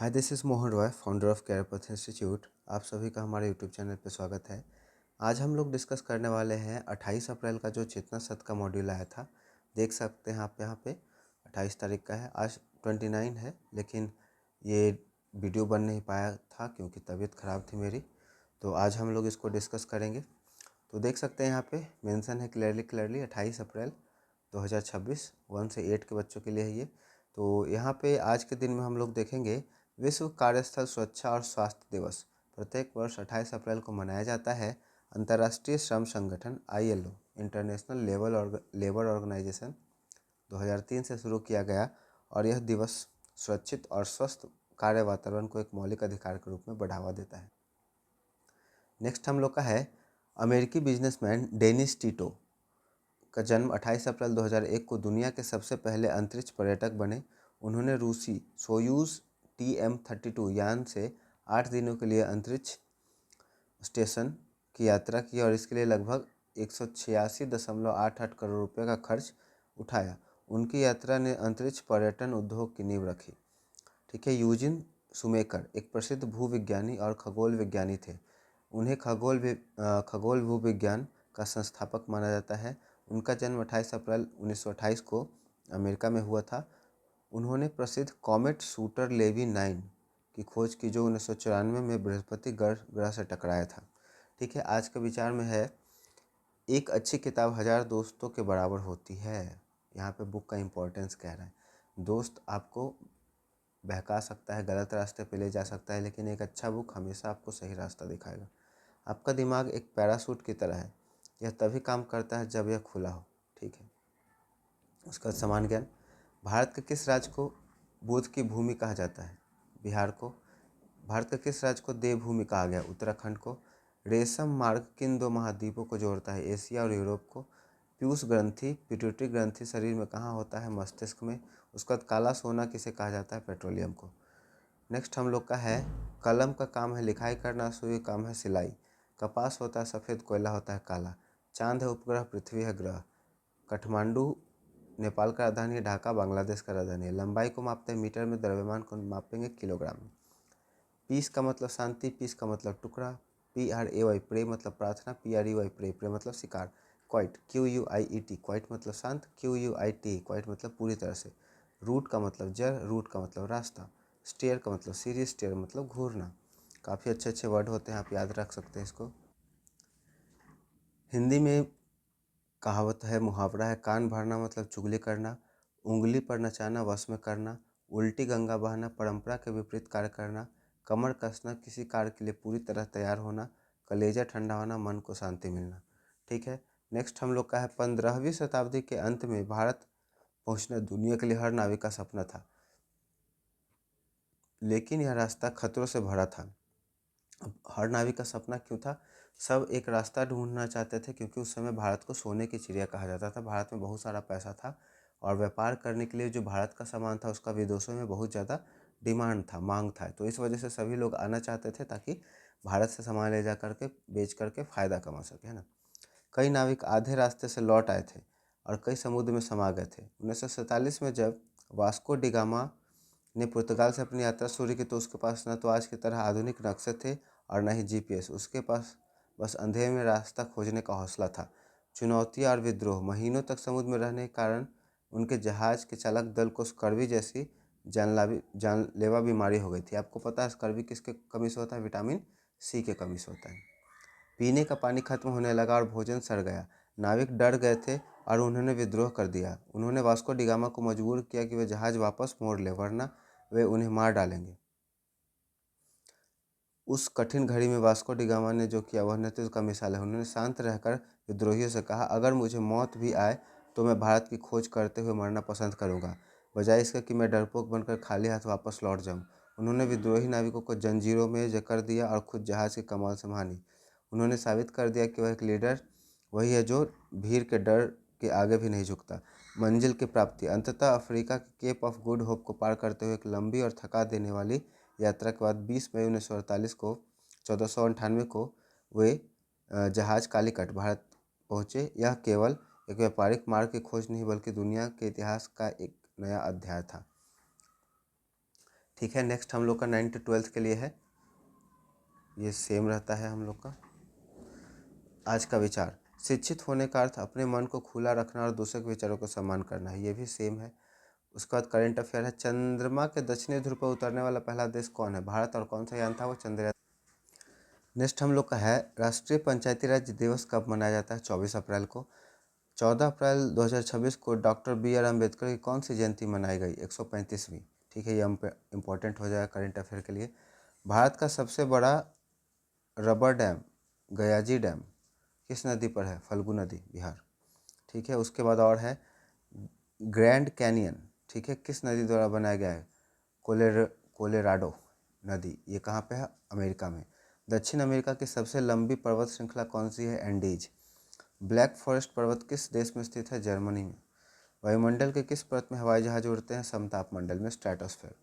Hi, this is Mohan Roy, founder of career institute. आप सभी का हमारे यूट्यूब चैनल पर स्वागत है। आज हम लोग डिस्कस करने वाले हैं 28 अप्रैल का जो चेतना सत्र का मॉड्यूल आया था। देख सकते हैं आप यहाँ पे 28 तारीख का है। आज 29 है, लेकिन ये वीडियो बन नहीं पाया था क्योंकि तबीयत ख़राब थी मेरी। तो आज हम लोग इसको डिस्कस करेंगे। तो देख सकते हैं यहाँ पे मेंशन है क्लियरली 28 अप्रैल 2026 1 से 8 के बच्चों के लिए है ये। तो यहाँ पे आज के दिन में हम लोग देखेंगे विश्व कार्यस्थल सुरक्षा और स्वास्थ्य दिवस प्रत्येक वर्ष 28 अप्रैल को मनाया जाता है। अंतर्राष्ट्रीय श्रम संगठन ILO इंटरनेशनल लेबर ऑर्गेनाइजेशन 2003 से शुरू किया गया और यह दिवस सुरक्षित और स्वस्थ कार्य वातावरण को एक मौलिक अधिकार के रूप में बढ़ावा देता है। नेक्स्ट हम लोग का है अमेरिकी बिजनेसमैन डेनिस टीटो का जन्म 28 अप्रैल 2001 को दुनिया के सबसे पहले अंतरिक्ष पर्यटक बने। उन्होंने रूसी सोयूज़ TM-32 यान से 8 दिनों के लिए अंतरिक्ष स्टेशन की यात्रा की और इसके लिए लगभग 186.88 करोड़ रुपये का खर्च उठाया। उनकी यात्रा ने अंतरिक्ष पर्यटन उद्योग की नींव रखी। ठीक है। यूजिन सुमेकर एक प्रसिद्ध भूविज्ञानी और खगोल विज्ञानी थे। उन्हें खगोल भूविज्ञान का संस्थापक माना जाता है। उनका जन्म 28 अप्रैल 1928 को अमेरिका में हुआ था। उन्होंने प्रसिद्ध कॉमेट शूटर लेवी 9 की खोज की जो 1994 में बृहस्पति ग्रह से टकराया था। ठीक है। आज का विचार में है एक अच्छी किताब 1000 दोस्तों के बराबर होती है। यहाँ पे बुक का इम्पोर्टेंस कह रहा है। दोस्त आपको बहका सकता है, गलत रास्ते पे ले जा सकता है, लेकिन एक अच्छा बुक हमेशा आपको सही रास्ता दिखाएगा। आपका दिमाग एक पैराशूट की तरह है। यह तभी काम करता है जब यह खुला हो। ठीक है। उसका समान ज्ञान। भारत के किस राज्य को बुध की भूमि कहा जाता है? बिहार को। भारत के किस राज्य को देवभूमि कहा गया? उत्तराखंड को। रेशम मार्ग किन दो महाद्वीपों को जोड़ता है? एशिया और यूरोप को। पीयूष ग्रंथि पिट्यूटरी ग्रंथि शरीर में कहाँ होता है? मस्तिष्क में। उसका काला सोना किसे कहा जाता है? पेट्रोलियम को। नेक्स्ट हम लोग का है कलम का काम है लिखाई करना, सुई का काम है सिलाई। कपास होता है सफ़ेद, कोयला होता है काला। चांद है उपग्रह, पृथ्वी है ग्रह। काठमांडू नेपाल का राजधानी है, ढाका बांग्लादेश का राजधानी है। लंबाई को मापते हैं मीटर में, द्रव्यमान को मापेंगे किलोग्राम में। पीस का मतलब शांति, पीस का मतलब टुकड़ा। PRAY प्रे मतलब प्रार्थना, PREY प्रे मतलब शिकार। क्वाइट QUIET क्वाइट मतलब शांत, QUIT क्वाइट मतलब पूरी तरह से। रूट का मतलब जड़, रूट का मतलब रास्ता। स्टेयर का मतलब सीढ़ी, स्टेयर मतलब घूरना। काफ़ी अच्छे अच्छे वर्ड होते हैं, आप याद रख सकते हैं इसको। हिंदी में कहावत है, मुहावरा है, कान भरना मतलब चुगली करना, उंगली पर नचाना वश में करना, उल्टी गंगा बहना परंपरा के विपरीत कार्य करना, कमर कसना किसी कार्य के लिए पूरी तरह तैयार होना, कलेजा ठंडा होना मन को शांति मिलना। ठीक है। नेक्स्ट हम लोग का है 15वीं शताब्दी के अंत में भारत पहुंचना दुनिया के लिए हर नाविक का सपना था, लेकिन यह रास्ता खतरों से भरा था। अब हर नाविक का सपना क्यों था? सब एक रास्ता ढूंढना चाहते थे क्योंकि उस समय भारत को सोने की चिड़िया कहा जाता था। भारत में बहुत सारा पैसा था और व्यापार करने के लिए जो भारत का सामान था उसका विदेशों में बहुत ज़्यादा डिमांड था, मांग था। तो इस वजह से सभी लोग आना चाहते थे ताकि भारत से सामान ले जा करके बेच करके फ़ायदा कमा सके, है ना। कई नाविक आधे रास्ते से लौट आए थे और कई समुद्र में समा गए थे। 1947 में जब वास्को डिगामा ने पुर्तगाल से अपनी यात्रा शुरू की तो उसके पास न तो आज की तरह आधुनिक नक्शे थे और न ही GPS। उसके पास बस अंधेरे में रास्ता खोजने का हौसला था। चुनौतियाँ और विद्रोह। महीनों तक समुद्र में रहने के कारण उनके जहाज़ के चालक दल को स्कर्वी जैसी जानलेवा बीमारी हो गई थी। आपको पता है स्कर्वी किसके कमी से होता है? विटामिन C के कमी से होता है। पीने का पानी खत्म होने लगा और भोजन सड़ गया। नाविक डर गए थे और उन्होंने विद्रोह कर दिया। उन्होंने वास्को डिगामा को मजबूर किया कि वे जहाज़ वापस मोड़ ले, वरना वे उन्हें मार डालेंगे। उस कठिन घड़ी में वास्को डिगामा ने जो किया वह नेतृत्व का मिसाल है। उन्होंने शांत रहकर विद्रोहियों से कहा, अगर मुझे मौत भी आए तो मैं भारत की खोज करते हुए मरना पसंद करूंगा, बजाय इसके कि मैं डरपोक बनकर खाली हाथ वापस लौट जाऊं। उन्होंने विद्रोही नाविकों को जंजीरों में जकड़ दिया और खुद जहाज़ की कमान संभाली। उन्होंने साबित कर दिया कि वह एक लीडर वही है जो भीड़ के डर के आगे भी नहीं झुकता। मंजिल की प्राप्ति। अंततः अफ्रीका के केप ऑफ गुड होप को पार करते हुए एक लंबी और थका देने वाली यात्रा के बाद 20 मई 1948 को 1498 को वे जहाज़ कालीकट भारत पहुँचे। यह केवल एक व्यापारिक मार्ग की खोज नहीं बल्कि दुनिया के इतिहास का एक नया अध्याय था। ठीक है। नेक्स्ट हम लोग का 9th to 12th के लिए है, ये सेम रहता है हम लोग का। आज का विचार, शिक्षित होने का अर्थ अपने मन को खुला रखना और दूसरे के विचारों को सम्मान करना है, ये भी सेम है। उसके बाद करेंट अफेयर है, चंद्रमा के दक्षिणी ध्रुव पर उतरने वाला पहला देश कौन है? भारत। और कौन सा यान था वो? चंद्रयान। नेक्स्ट हम लोग का है, राष्ट्रीय पंचायती राज दिवस कब मनाया जाता है? 24 अप्रैल को। 14 अप्रैल 2026 को डॉक्टर BR अम्बेडकर की कौन सी जयंती मनाई गई? 135वीं। ठीक है, ये इम्पोर्टेंट हो जाएगा करेंट अफेयर के लिए। भारत का सबसे बड़ा रबर डैम गयाजी डैम किस नदी पर है? फल्गु नदी, बिहार। ठीक है। उसके बाद और है ग्रैंड कैनियन, ठीक है, किस नदी द्वारा बनाया गया है? कोलोराडो नदी, ये कहाँ पे है? अमेरिका में। दक्षिण अमेरिका की सबसे लंबी पर्वत श्रृंखला कौन सी है? एंडीज। ब्लैक फॉरेस्ट पर्वत किस देश में स्थित है? जर्मनी में। वायुमंडल के किस परत में हवाई जहाज उड़ते हैं? समताप मंडल में, स्ट्रेटोस्फेयर।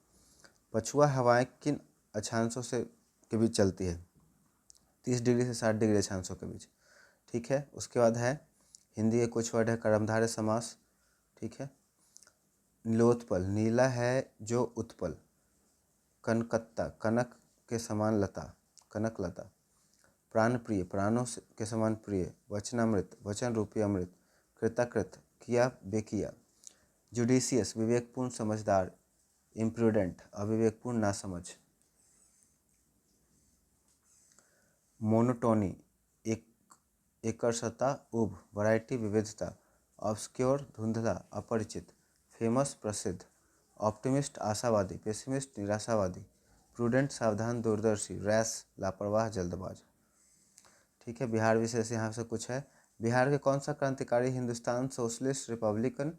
पछुआ हवाएं किन अक्षांशों से के बीच चलती है? 30 डिग्री से 60 डिग्री अक्षांशों के बीच। ठीक है। उसके बाद है हिंदी के कुछ वर्ड है, कर्मधारय समास। ठीक है। नीलोत्पल, नीला है जो उत्पल। कनकत्ता, कनक के समान लता, कनक लता। प्राण प्रिय, प्राणों के समान प्रिय। वचनामृत, वचन रूपी अमृत। कृतकृत, किया बेकिया। जुडिशियस, विवेकपूर्ण समझदार। इम्प्रूडेंट, अविवेकपूर्ण नासमझ। मोनोटोनी, एक एकरसता, उब। वैरायटी, विविधता। ऑब्सक्योर, धुंधला, अपरिचित। फेमस, प्रसिद्ध। ऑप्टिमिस्ट, आशावादी। पेसिमिस्ट, निराशावादी। प्रूडेंट, सावधान, दूरदर्शी। रैश, लापरवाह, जल्दबाज। ठीक है। बिहार विशेष यहाँ से कुछ है, बिहार के कौन सा क्रांतिकारी हिंदुस्तान सोशलिस्ट रिपब्लिकन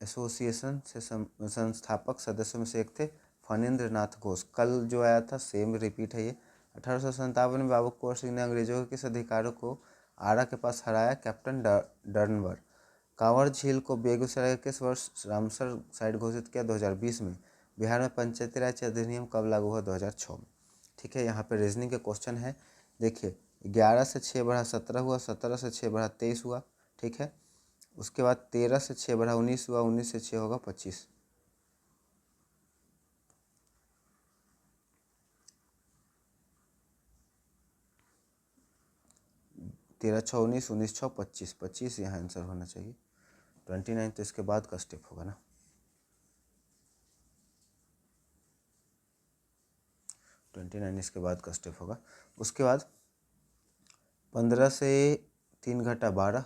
एसोसिएशन से संस्थापक सदस्यों में से एक थे? फणींद्र नाथ घोष। कल जो आया था सेम रिपीट है ये। 1857 में बाबू कुंवर सिंह ने अंग्रेजों के किस अधिकारियों को आरा के पास हराया? कैप्टन डर्नवर। कांवर झील को बेगूसराय के किस वर्ष रामसर साइट घोषित किया? 2020 में। बिहार में पंचायती राज अधिनियम कब लागू हुआ? 2006 में। ठीक है। यहाँ पे रीजनिंग के क्वेश्चन है, देखिए 11 से 6 बढ़ा 17 हुआ, 17 से 6 बढ़ा 23 हुआ। ठीक है। उसके बाद 13 से 6 बढ़ा 19 हुआ, 19 से 6 होगा 25। 13 6 19, 19 6 25, 25 यहाँ आंसर होना चाहिए। 29 तो इसके बाद का स्टेप होगा ना। 29 इसके बाद का स्टेप होगा। उसके बाद 15 से 3 घटा 12,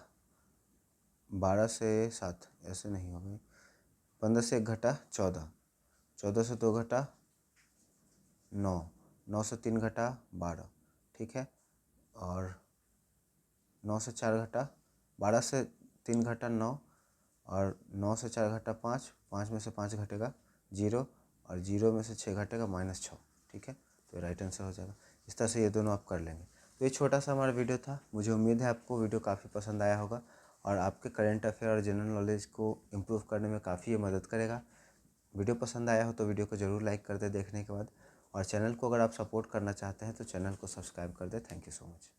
12 से 7 ऐसे नहीं होगा। 15 से 1 घटा 14, 14 से 2 घटा 9, 9 से 3 घटा 12। ठीक है। और 9 से 4 घटा 12 से 3 घटा 9, और 9 से 4 घटा 5, 5 में से 5 घटेगा 0, और 0 में से 6 घटेगा -6। ठीक है। तो राइट आंसर हो जाएगा। इस तरह से ये दोनों आप कर लेंगे। तो ये छोटा सा हमारा वीडियो था। मुझे उम्मीद है आपको वीडियो काफ़ी पसंद आया होगा और आपके करेंट अफेयर और जनरल नॉलेज को इम्प्रूव करने में काफ़ी ये मदद करेगा। वीडियो पसंद आया हो तो वीडियो को ज़रूर लाइक कर दे देखने के बाद, और चैनल को अगर आप सपोर्ट करना चाहते हैं तो चैनल को सब्सक्राइब कर दे। Thank you so much.